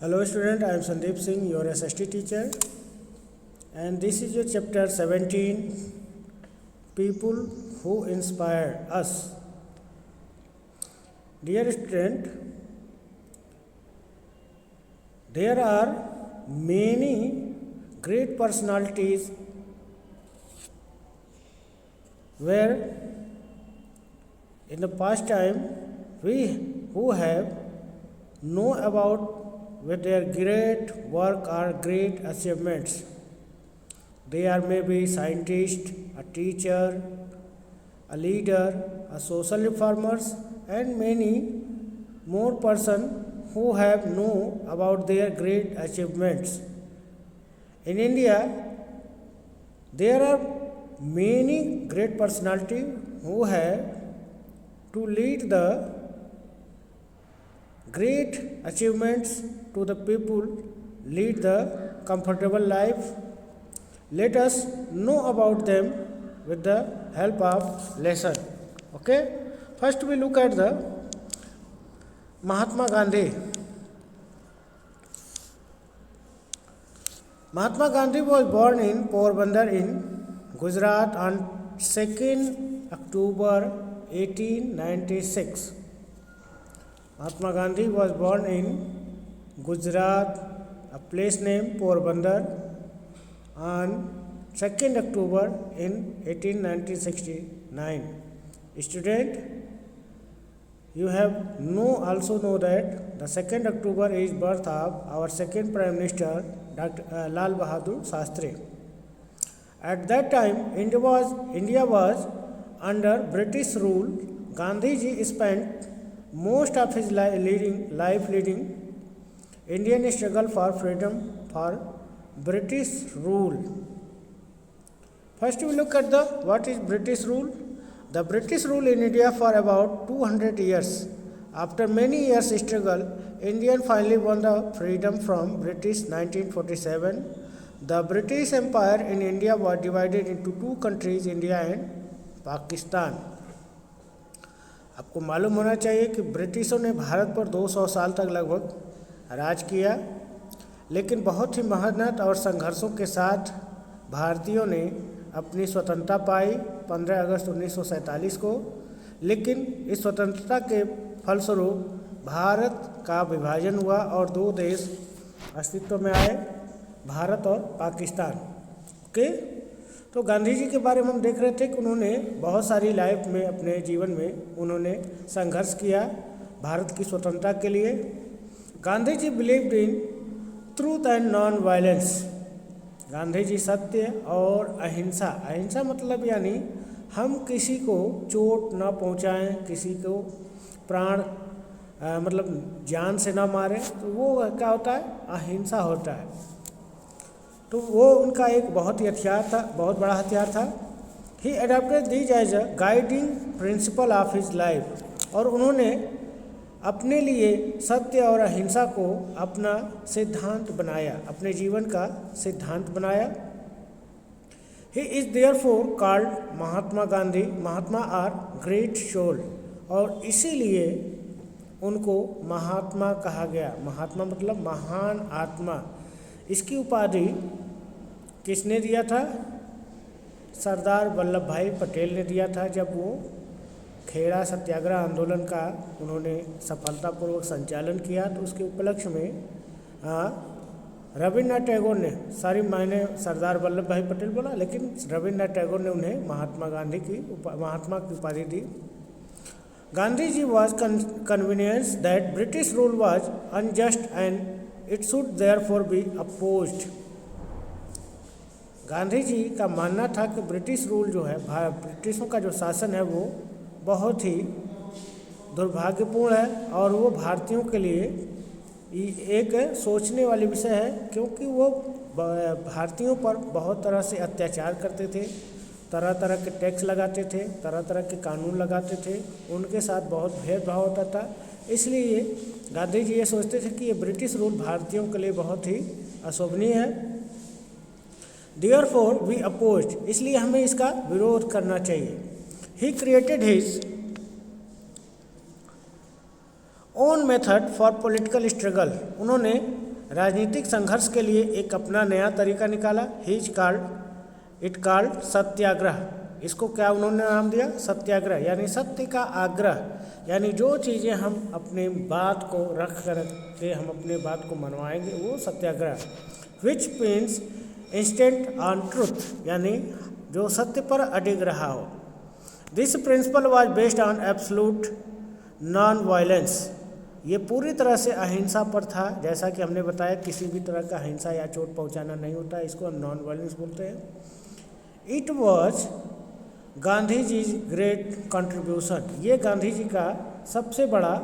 Hello student, I am Sandeep Singh, your SST teacher, and this is your chapter 17, People who inspire us. Dear student, there are many great personalities where in the past time we who have know about with their great work or great achievements. They are maybe scientist, a teacher, a leader, a social reformers, and many more person who have know about their great achievements. In India, there are many great personality who have to lead the great achievements to the people, lead the comfortable life. Let us know about them with the help of lesson. Okay, first we look at the Mahatma Gandhi. Mahatma Gandhi was born in Porbandar in Gujarat on 2nd October 1896. Mahatma Gandhi was born in Gujarat, a place named Porbandar, on 2nd October in 1869. Student, you have also know that the 2nd October is birth of our second Prime Minister, Dr. Lal Bahadur Shastri. At that time, India was under British rule. Gandhiji spent most of his life leading Indian struggle for freedom for British rule. First we look at the what is British rule. The British rule in India for about 200 years. After many years struggle, India finally won the freedom from British 1947. The British Empire in India was divided into two countries, India and Pakistan. आपको मालूम होना चाहिए कि ब्रिटिशों ने भारत पर 200 साल तक लगभग राज किया, लेकिन बहुत ही मेहनत और संघर्षों के साथ भारतीयों ने अपनी स्वतंत्रता पाई 15 अगस्त 1947 को। लेकिन इस स्वतंत्रता के फलस्वरूप भारत का विभाजन हुआ और दो देश अस्तित्व में आए, भारत और पाकिस्तान। ओके, तो गांधी जी के बारे में हम देख रहे थे कि उन्होंने बहुत सारी लाइफ में अपने जीवन में उन्होंने संघर्ष किया भारत की स्वतंत्रता के लिए। Gandhi ji believed in truth and non violence. Gandhi ji सत्य और अहिंसा, अहिंसा मतलब यानी हम किसी को चोट न पहुंचाएं, किसी को प्राण मतलब जान से ना मारें, तो वो क्या होता है, अहिंसा होता है। तो वो उनका एक बहुत ही हथियार था, बहुत बड़ा हथियार था। He adopted these as a guiding principle of his life, और उन्होंने अपने लिए सत्य और अहिंसा को अपना सिद्धांत बनाया, अपने जीवन का सिद्धांत बनाया। He is therefore called Mahatma Gandhi, Mahatma are great soul, और इसीलिए उनको महात्मा कहा गया। महात्मा मतलब महान आत्मा। इसकी उपाधि किसने दिया था? सरदार वल्लभ भाई पटेल ने दिया था। जब वो खेड़ा सत्याग्रह आंदोलन का उन्होंने सफलतापूर्वक संचालन किया, तो उसके उपलक्ष्य में रविन्द्रनाथ टैगोर ने, मैंने सरदार वल्लभ भाई पटेल बोला, लेकिन रविन्द्रनाथ टैगोर ने उन्हें महात्मा की उपाधि दी। Gandhi ji was convinced that British rule was unjust and it should therefore be opposed. Gandhi ji का मानना था कि ब्रिटिश रूल जो है, ब्रिटिशों का जो शासन है वो बहुत ही दुर्भाग्यपूर्ण है, और वो भारतीयों के लिए एक सोचने वाली विषय है, क्योंकि वो भारतीयों पर बहुत तरह से अत्याचार करते थे, तरह तरह के टैक्स लगाते थे, तरह तरह के कानून लगाते थे, उनके साथ बहुत भेदभाव होता था। इसलिए गांधी जी ये सोचते थे कि ये ब्रिटिश रूल भारतीयों के लिए बहुत ही अशोभनीय है। देयरफॉर वी अपोज्ड, इसलिए हमें इसका विरोध करना चाहिए। He created his own method for political struggle, उन्होंने राजनीतिक संघर्ष के लिए एक अपना नया तरीका निकाला। इट कॉल्ड सत्याग्रह। इसको क्या उन्होंने नाम दिया? सत्याग्रह, यानी सत्य का आग्रह, यानी जो चीज़ें हम अपने बात को रख कर के हम अपने बात को मनवाएंगे वो satyagraha. Which means insistence on truth, यानी जो सत्य पर अडिग रहा हो। This principle was based on absolute non violence. ये पूरी तरह से अहिंसा पर था। जैसा कि हमने बताया, किसी भी तरह का हिंसा या चोट पहुंचाना नहीं होता, इसको हम नॉन वायलेंस बोलते हैं। It was Gandhi ji great contribution. ये गांधी जी का सबसे बड़ा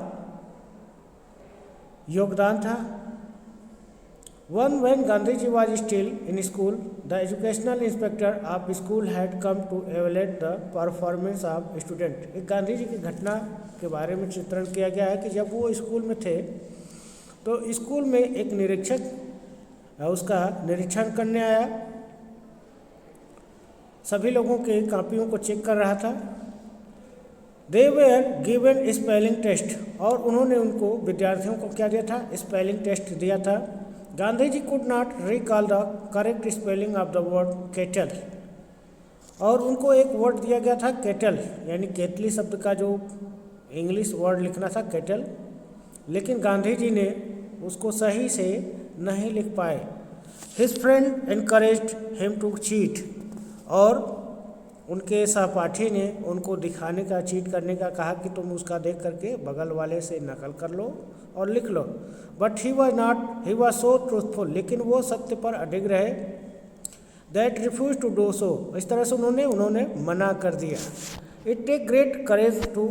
योगदान था। When Gandhiji was still in school, the educational inspector of school had come to evaluate the performance of student। एक गांधी जी की घटना के बारे में चित्रण किया गया है कि जब वो स्कूल में थे तो स्कूल में एक निरीक्षक उसका निरीक्षण करने आया, सभी लोगों के कापियों को चेक कर रहा था। दे वेयर गिवन स्पेलिंग टेस्ट, और उन्होंने उनको विद्यार्थियों को क्या दिया था? स्पेलिंग टेस्ट दिया था। Gandhi ji could not recall the correct spelling of the word kettle, और उनको एक वर्ड दिया गया था केटल, यानी केतली शब्द का जो इंग्लिश वर्ड लिखना था केटल, लेकिन गांधी जी ने उसको सही से नहीं लिख पाए। His friend encouraged him to cheat, और उनके सहपाठी ने उनको दिखाने का, चीट करने का कहा कि तुम उसका देख करके बगल वाले से नकल कर लो और लिख लो। But he was so truthful, लेकिन वो सत्य पर अडिग रहे। That refuse to do so, इस तरह से उन्होंने मना कर दिया। It take great courage to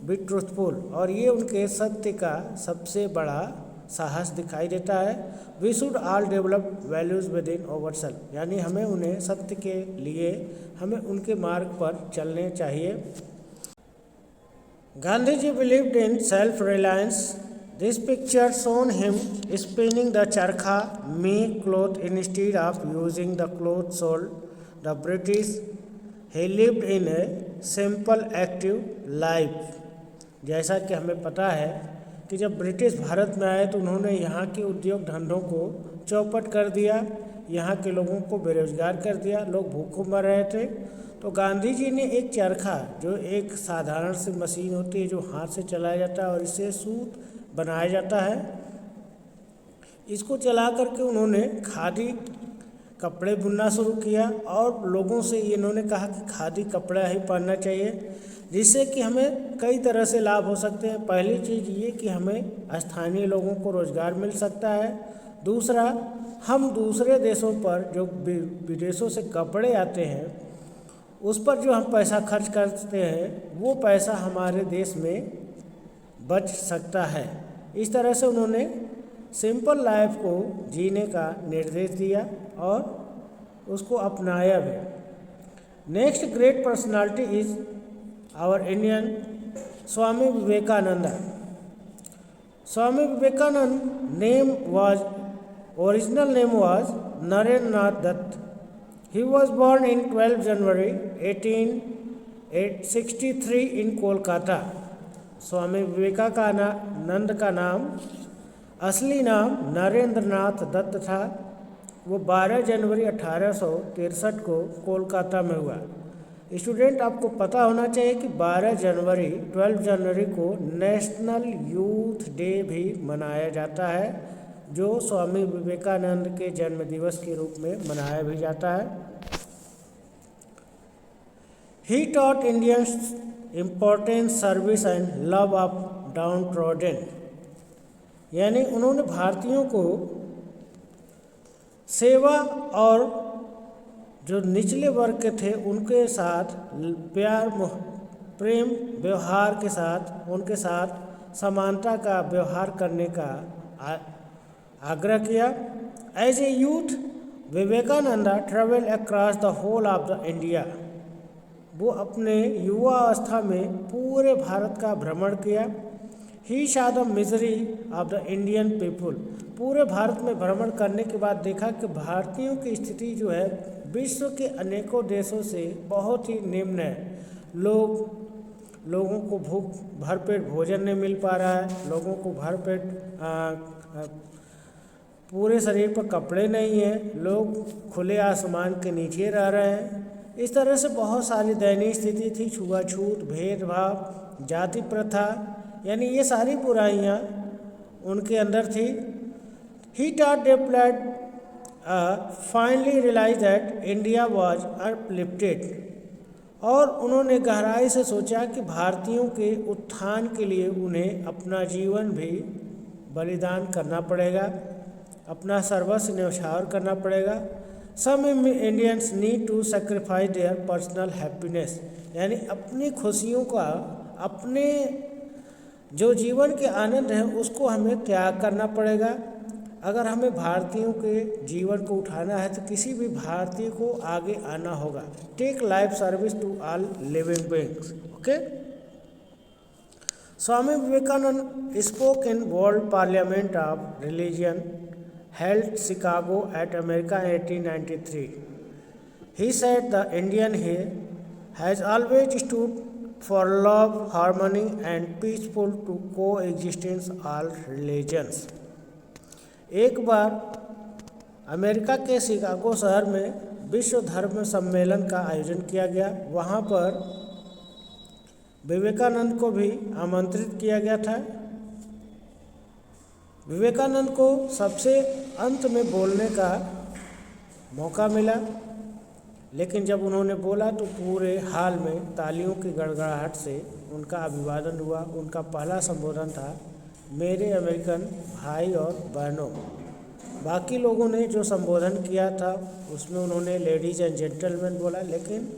be truthful, और ये उनके सत्य का सबसे बड़ा साहस दिखाई देता है। We should all develop values within our self, यानी हमें उन्हें सत्य के लिए हमें उनके मार्ग पर चलने चाहिए। Gandhi ji believed in self reliance. This picture shown him spinning the charkha make cloth instead of using the cloth sold the British. He lived in a simple active life. जैसा कि हमें पता है कि जब ब्रिटिश भारत में आए तो उन्होंने यहाँ के उद्योग धंधों को चौपट कर दिया, यहाँ के लोगों को बेरोजगार कर दिया, लोग भूखों मर रहे थे। तो गांधी जी ने एक चरखा, जो एक साधारण सी मशीन होती है जो हाथ से चलाया जाता है और इससे सूत बनाया जाता है, इसको चला करके उन्होंने खादी कपड़े बुनना शुरू किया, और लोगों से इन्होंने कहा कि खादी कपड़ा ही पहनना चाहिए, जिससे कि हमें कई तरह से लाभ हो सकते हैं। पहली चीज़ ये कि हमें स्थानीय लोगों को रोज़गार मिल सकता है। दूसरा, हम दूसरे देशों पर जो विदेशों से कपड़े आते हैं उस पर जो हम पैसा खर्च करते हैं वो पैसा हमारे देश में बच सकता है। इस तरह से उन्होंने सिंपल लाइफ को जीने का निर्देश दिया और उसको अपनाया भी। Next great personality is our Indian Swami Vivekananda. Swami Vivekananda original name was Narendranath Dutt. He was born in 12 January 1863 in Kolkata. Swami Vivekananda का नाम, असली नाम नरेंद्रनाथ दत्त था। वो 12 जनवरी 1863 को कोलकाता में हुआ। स्टूडेंट, आपको पता होना चाहिए कि 12 जनवरी को नेशनल यूथ डे भी मनाया जाता है, जो स्वामी विवेकानंद के जन्म दिवस के रूप में मनाया भी जाता है। He taught Indians importance service and love of down trodden, यानी उन्होंने भारतीयों को सेवा और जो निचले वर्ग के थे उनके साथ प्यार प्रेम व्यवहार के साथ उनके साथ समानता का व्यवहार करने का आग्रह किया। As a youth Vivekananda travel across the whole of the India. वो अपने युवा अवस्था में पूरे भारत का भ्रमण किया। ही saw the misery of the Indian people. पूरे भारत में भ्रमण करने के बाद देखा कि भारतीयों की स्थिति जो है विश्व के अनेकों देशों से बहुत ही निम्न है। लोगों को भरपेट भोजन नहीं मिल पा रहा है, लोगों को भरपेट पूरे शरीर पर कपड़े नहीं हैं, लोग खुले आसमान के नीचे रह रहे हैं। इस तरह से बहुत सारी दयनीय स्थिति थी, छुआछूत, भेदभाव, जाति प्रथा, यानी ये सारी बुराइयाँ उनके अंदर थी। ही taught them that finally realized that India was uplifted, और उन्होंने गहराई से सोचा कि भारतीयों के उत्थान के लिए उन्हें अपना जीवन भी बलिदान करना पड़ेगा, अपना सर्वस्व न्यौछावर करना पड़ेगा। Some Indians need to sacrifice their personal happiness, यानी अपनी खुशियों का, अपने जो जीवन के आनंद हैं उसको हमें त्याग करना पड़ेगा अगर हमें भारतीयों के जीवन को उठाना है, तो किसी भी भारतीय को आगे आना होगा। Take life service to all living beings. Okay, Swami Vivekananda spoke in world parliament of religion held Chicago at America in 1893. He said the Indian here has always stood for love, harmony and peaceful to coexistence all religions. एक बार America के Chicago शहर में विश्व धर्म सम्मेलन का आयोजन किया गया। वहाँ पर विवेकानंद को भी आमंत्रित किया गया था। विवेकानंद को सबसे अंत में बोलने का मौका मिला, लेकिन जब उन्होंने बोला तो पूरे हाल में तालियों की गड़गड़ाहट से उनका अभिवादन हुआ। उनका पहला संबोधन था, मेरे अमेरिकन भाई और बहनों। बाकी लोगों ने जो संबोधन किया था उसमें उन्होंने लेडीज एंड जेंटलमैन बोला, लेकिन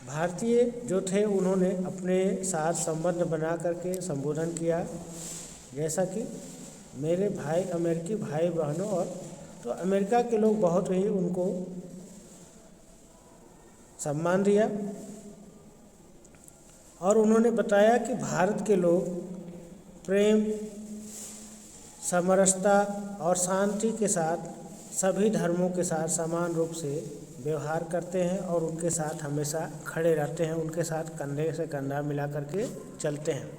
भारतीय जो थे उन्होंने अपने साथ संबंध बना करके संबोधन किया, जैसा कि मेरे भाई, अमेरिकी भाई बहनों। और तो अमेरिका के लोग बहुत ही उनको सम्मान दिया और उन्होंने बताया कि भारत के लोग प्रेम, समरसता और शांति के साथ सभी धर्मों के साथ समान रूप से व्यवहार करते हैं और उनके साथ हमेशा खड़े रहते हैं, उनके साथ कंधे से कंधा मिला करके चलते हैं।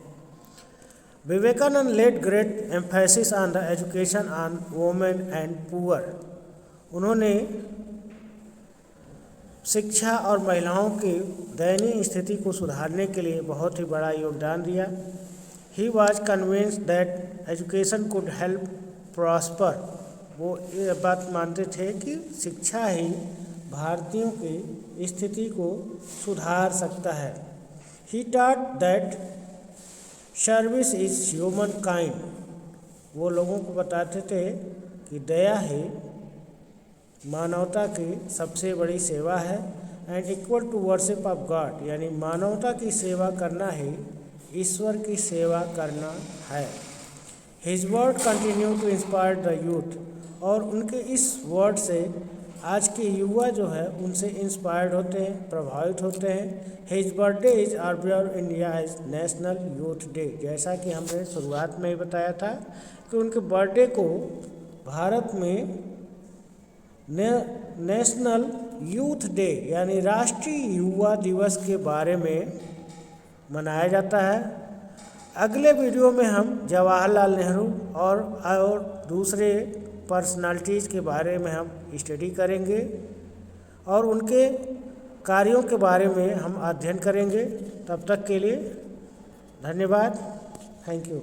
Vivekananda laid great emphasis on the education on women and poor. उन्होंने शिक्षा और महिलाओं की दयनीय स्थिति को सुधारने के लिए बहुत ही बड़ा योगदान दिया। He was convinced that education could help prosper. वो ये बात मानते थे कि शिक्षा ही भारतीयों की स्थिति को सुधार सकता है। He taught that service is human kind. वो लोगों को बताते थे कि दया ही मानवता की सबसे बड़ी सेवा है। And equal to worship of god, यानी मानवता की सेवा करना ही ईश्वर की सेवा करना है। His word continue to inspire the youth, और उनके इस वर्ड से आज के युवा जो है उनसे इंस्पायर्ड होते हैं, प्रभावित होते हैं। His birthday is observe India as national youth day, जैसा कि हमने शुरुआत में ही बताया था कि उनके बर्थडे को भारत में नेशनल यूथ डे यानी राष्ट्रीय युवा दिवस के बारे में मनाया जाता है। अगले वीडियो में हम जवाहरलाल नेहरू और दूसरे पर्सनालिटीज़ के बारे में हम स्टडी करेंगे और उनके कार्यों के बारे में हम अध्ययन करेंगे। तब तक के लिए धन्यवाद। Thank you.